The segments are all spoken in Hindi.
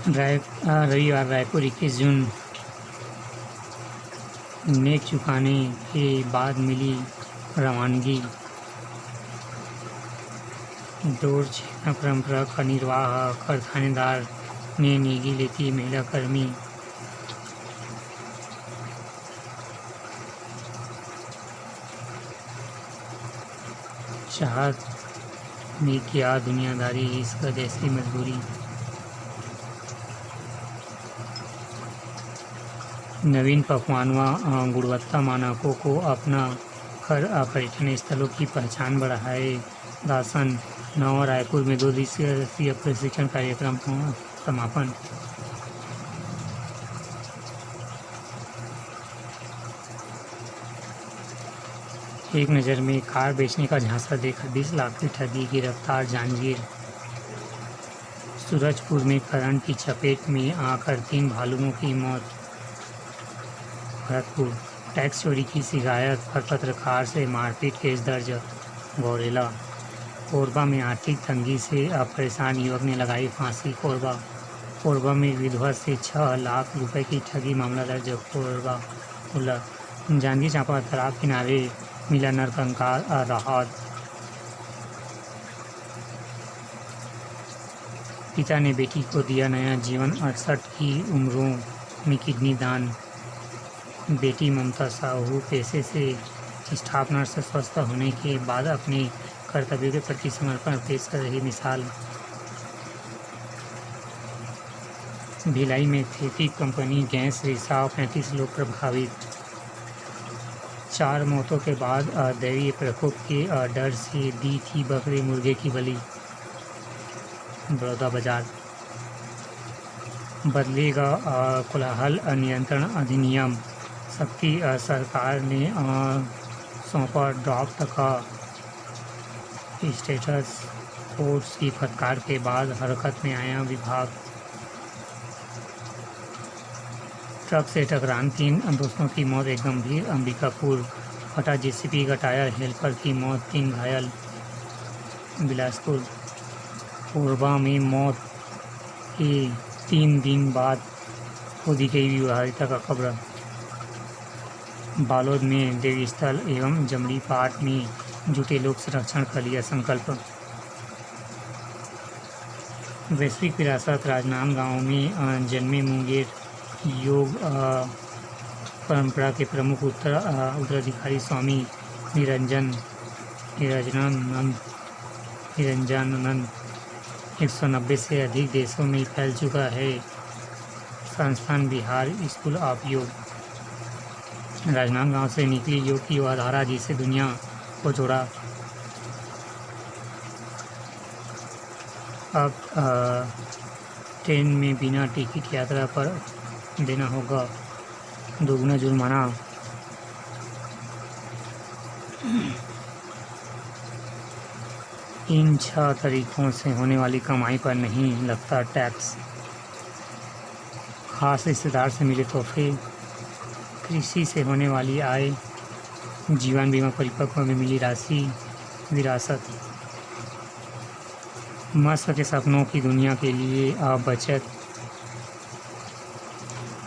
रविवार रायपुर 21 जून। नेक चुकाने के बाद मिली रवानगी। दौड़ छीनना परंपरा का निर्वाह कर थानेदार ने नेगी लेती महिला कर्मी। चाहत ने किया दुनियादारी, इश्क जैसी मजबूरी। नवीन पकवानों गुणवत्ता मानकों को अपना कर पर्यटन स्थलों की पहचान बढ़ाए। दासन 9 रायपुर में 2 दिवसीय प्रशिक्षण कार्यक्रम समापन। एक नज़र में कार बेचने का झांसा देकर 20 लाख की ठगी, गिरफ्तार जांजगीर। सूरजपुर में करंट की चपेट में आकर 3 भालुओं की मौत। भरतपुर टैक्स चोरी की शिकायत पर पत्रकार से मारपीट, केस दर्ज। गौरेला कोरबा में आर्थिक तंगी से परेशान युवक ने लगाई फांसी। कोरबा में विधवा से 6 लाख रुपए की ठगी, मामला दर्ज। कोरबा जांजगीर चांपा तालाब किनारे मिला नरकंकाल, राहत। पिता ने बेटी को दिया नया जीवन, 68 की उम्रों में किडनी दान। बेटी ममता साहू पेशे से स्टाफ नर्स स्वस्थ होने के बाद अपने कर्तव्यों के प्रति समर्पण पेश कर रही मिसाल। भिलाई में खेती कंपनी गैस रिसाव, 35 लोग प्रभावित। 4 मौतों के बाद दैवीय प्रकोप के डर से दी थी बकरे मुर्गे की बलि। बड़ौदा बाजार बदलेगा कोलाहल नियंत्रण अधिनियम। शक्ति सरकार ने सौंपा ड्राफ्ट का स्टेटस। कोर्ट की फटकार के बाद हरकत में आया विभाग। ट्रक से टकरान 3 दोस्तों की मौत, एक गंभीर। अंबिकापुर फटा जेसीबी का टायर, हेल्पर की मौत, 3 घायल। बिलासपुर कोरबा में मौत के 3 दिन बाद खोदी गई विवाहिता का कब्र। बालोद में देवी स्थल एवं जमड़ी पाठ में जुटे लोग संरक्षण का लिया संकल्प। वैश्विक विरासत राजनांदगांव में जन्मे मुंगेर योग परंपरा के प्रमुख उत्तराधिकारी स्वामी निरंजनानंद 190 से अधिक देशों में फैल चुका है। संस्थान बिहार स्कूल ऑफ योग। राजनांदगांव से निकली योग की वह धारा जिसे दुनिया को जोड़ा। अब ट्रेन में बिना टिकट यात्रा पर देना होगा दोगुना जुर्माना। इन 6 तरीकों से होने वाली कमाई पर नहीं लगता टैक्स। खास रिश्तेदार से मिले तोहफे, कृषि से होने वाली आय, जीवन बीमा परिपक्व में मिली राशि, विरासत। मस्क के सपनों की दुनिया के लिए बचत।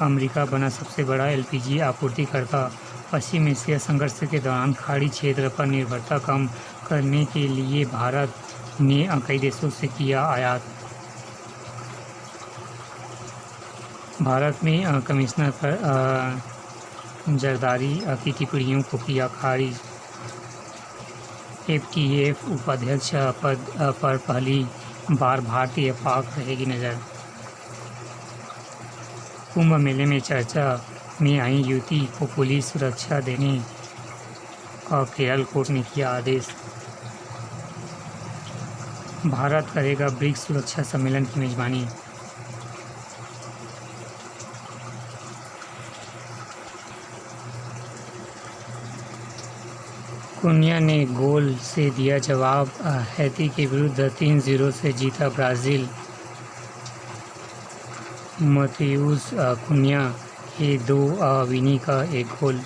अमेरिका बना सबसे बड़ा एलपीजी आपूर्तिकर्ता। पश्चिम एशिया संघर्ष के दौरान खाड़ी क्षेत्र पर निर्भरता कम करने के लिए भारत ने कई देशों से किया आयात। भारत में कमिश्नर पर जरदारी की टिप्पणियों को किया खारिज। एफटीएफ उपाध्यक्ष पद पर पहली बार भारतीय पाक रहेगी नजर। कुंभ मेले में चर्चा में आई युवती को पुलिस सुरक्षा देने का केरल कोर्ट ने किया आदेश। भारत करेगा ब्रिक्स सुरक्षा सम्मेलन की मेजबानी। कुनिया ने गोल से दिया जवाब। हैती के विरुद्ध 3-0 से जीता ब्राज़ील। मथेउस कुनिया के 2, विनी का 1 गोल।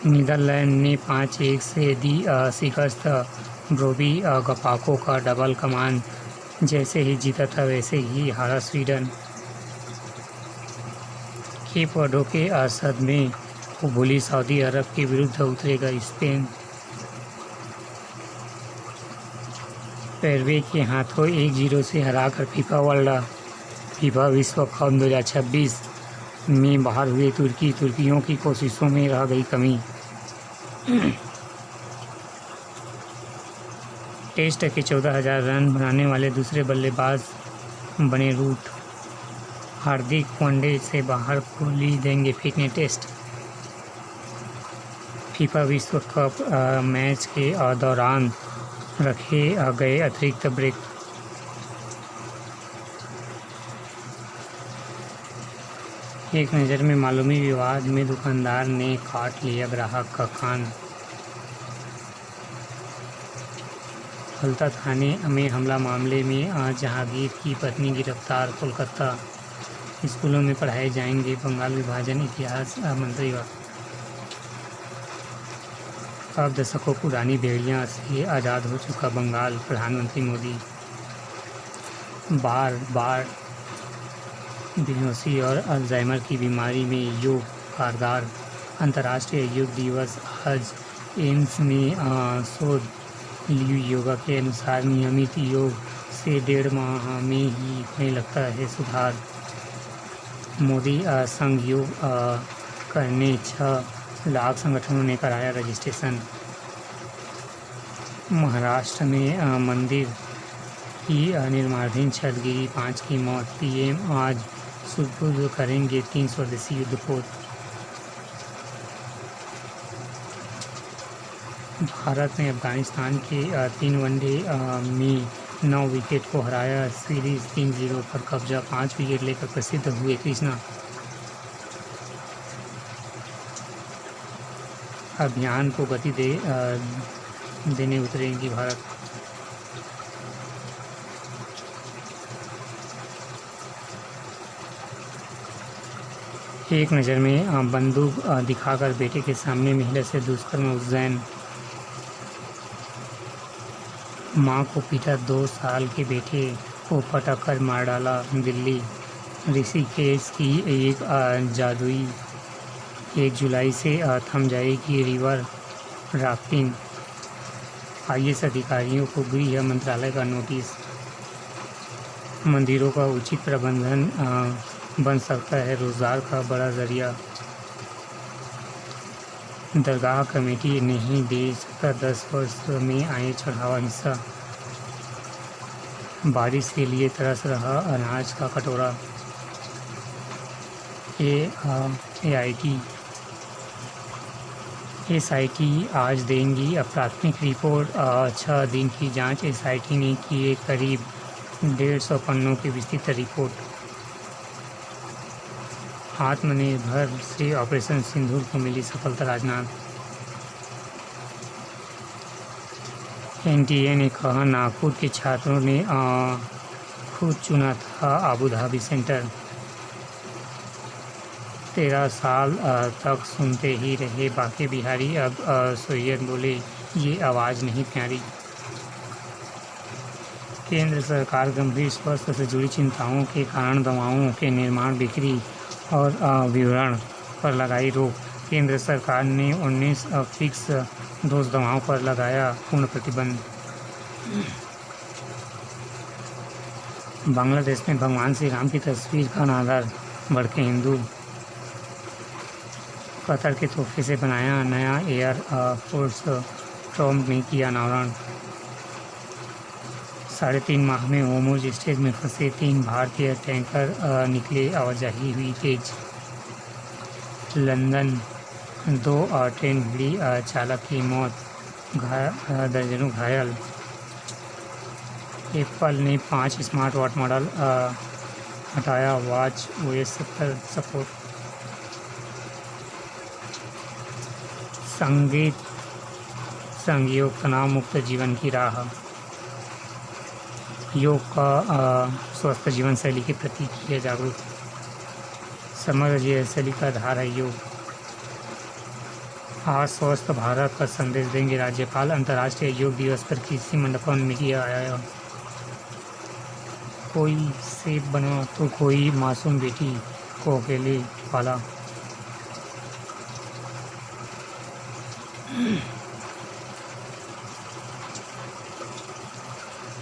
नीदरलैंड ने 5-1 से दी शिकस्त। ब्रोबी गपाको का डबल कमान जैसे ही जीता था वैसे ही हारा स्वीडन। केप वर्डों के सदमे को भूली सऊदी अरब के विरुद्ध उतरेगा स्पेन। पैरवे के हाथों 1-0 से हराकर फीफा विश्व कप 2026 में बाहर हुए तुर्कियों की कोशिशों में रह गई कमी। टेस्ट के 14,000 रन बनाने वाले दूसरे बल्लेबाज बने रूट। हार्दिक वनडे से बाहर, कोहली देंगे फिटनेस टेस्ट। फीफा विश्व कप मैच के दौरान रखे गए अतिरिक्त ब्रेक। एक नज़र में मालूमी विवाद में दुकानदार ने काट लिया ग्राहक का कान। फलता थाने में हमला मामले में जहांगीर की पत्नी गिरफ्तार। कोलकाता स्कूलों में पढ़ाए जाएंगे बंगाल विभाजन इतिहास मंत्री। अब दशकों पुरानी भेड़िया से आज़ाद हो चुका बंगाल, प्रधानमंत्री मोदी। बार बेहोशी और अल्जाइमर की बीमारी में योग कारगर। अंतर्राष्ट्रीय योग दिवस आज। एम्स में शोध। लियू योगा के अनुसार नियमित योग से 1.5 माह में ही होने लगता है सुधार। मोदी संग योग करने 6 लाख संगठनों ने कराया रजिस्ट्रेशन। महाराष्ट्र में मंदिर की निर्माणाधीन छत गिरी, 5 की मौत। पीएम आज सुपुर्द करेंगे 3 स्वदेशी युद्धपोत। भारत ने अफगानिस्तान के 3 वनडे में 9 विकेट को हराया। सीरीज 3-0 पर कब्जा, 5 विकेट लेकर प्रसिद्ध हुए कृष्णा। अभियान को गति देने उतरेगी भारत। एक नज़र में बंदूक दिखाकर बेटे के सामने महिला से दुष्कर्म उज्जैन। मां को पीटा, 2 साल के बेटे को पटक कर मार डाला। दिल्ली ऋषिकेश की एक जादुई 1 जुलाई से थम जाएगी रिवर राफ्टिंग। आईएएस अधिकारियों को गृह मंत्रालय का नोटिस। मंदिरों का उचित प्रबंधन बन सकता है रोजगार का बड़ा जरिया। दरगाह कमेटी नहीं दे सकता 10 वर्ष में आए चढ़ावा हिस्सा। बारिश के लिए तरस रहा अनाज का कटोरा। एसआईटी आज देंगी प्राथमिक रिपोर्ट। 6 दिन की जांच एसआईटी ने किए करीब 150 पन्नों की विस्तृत रिपोर्ट। आत्मनिर्भर से ऑपरेशन सिंदूर को मिली सफलता, राजनाथ। एनटीए ने कहा नागपुर के छात्रों ने खुद चुना था अबू धाबी सेंटर। 13 साल तक सुनते ही रहे बाके बिहारी, अब सैयद बोले ये आवाज़ नहीं प्यारी। केंद्र सरकार गंभीर स्वास्थ्य से जुड़ी चिंताओं के कारण दवाओं के निर्माण, बिक्री और वितरण पर लगाई रोक। केंद्र सरकार ने 19 फिक्स डोज दवाओं पर लगाया पूर्ण प्रतिबंध। बांग्लादेश में भगवान श्री राम की तस्वीर का अनादर, भड़के हिंदू। कतर के तोहफे से बनाया नया एयर फोर्स, ट्रम्प ने किया अनावरण। 3.5 माह में होर्मुज स्ट्रेट में फंसे 3 भारतीय टैंकर निकले, आवाजाही हुई तेज। लंदन 2 ट्रेन भिड़ी, चालक की मौत, दर्जनों घायल। एप्पल ने 5 स्मार्ट वॉच मॉडल हटाया, वॉच OS 17 सपोर्ट। संयोग तनाव मुक्त जीवन की राह। योग का स्वस्थ जीवन शैली के प्रति किया जागरूक। समग्र जीवन शैली का आधार है योग। आज स्वस्थ भारत का संदेश देंगे राज्यपाल। अंतर्राष्ट्रीय योग दिवस पर कृषि मंडपों में किया आया। कोई सेब बना तो कोई मासूम बेटी को अकेले पाला।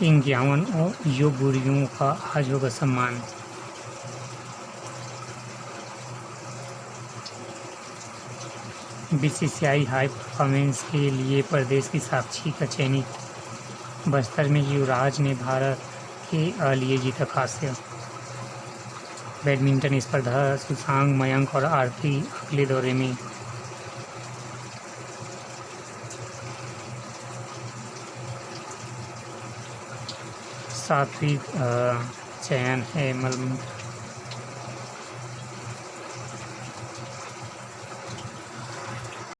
इन 51 योगगुरुओं का आज होगा सम्मान। बीसीसीआई हाई परफॉर्मेंस के लिए प्रदेश की साक्षी का चयनित। बस्तर में युवराज ने भारत के लिए जीता खासियत। बैडमिंटन स्पर्धा सुशांक, मयंक और आरती अगले दौरे में। सातवीं चयन है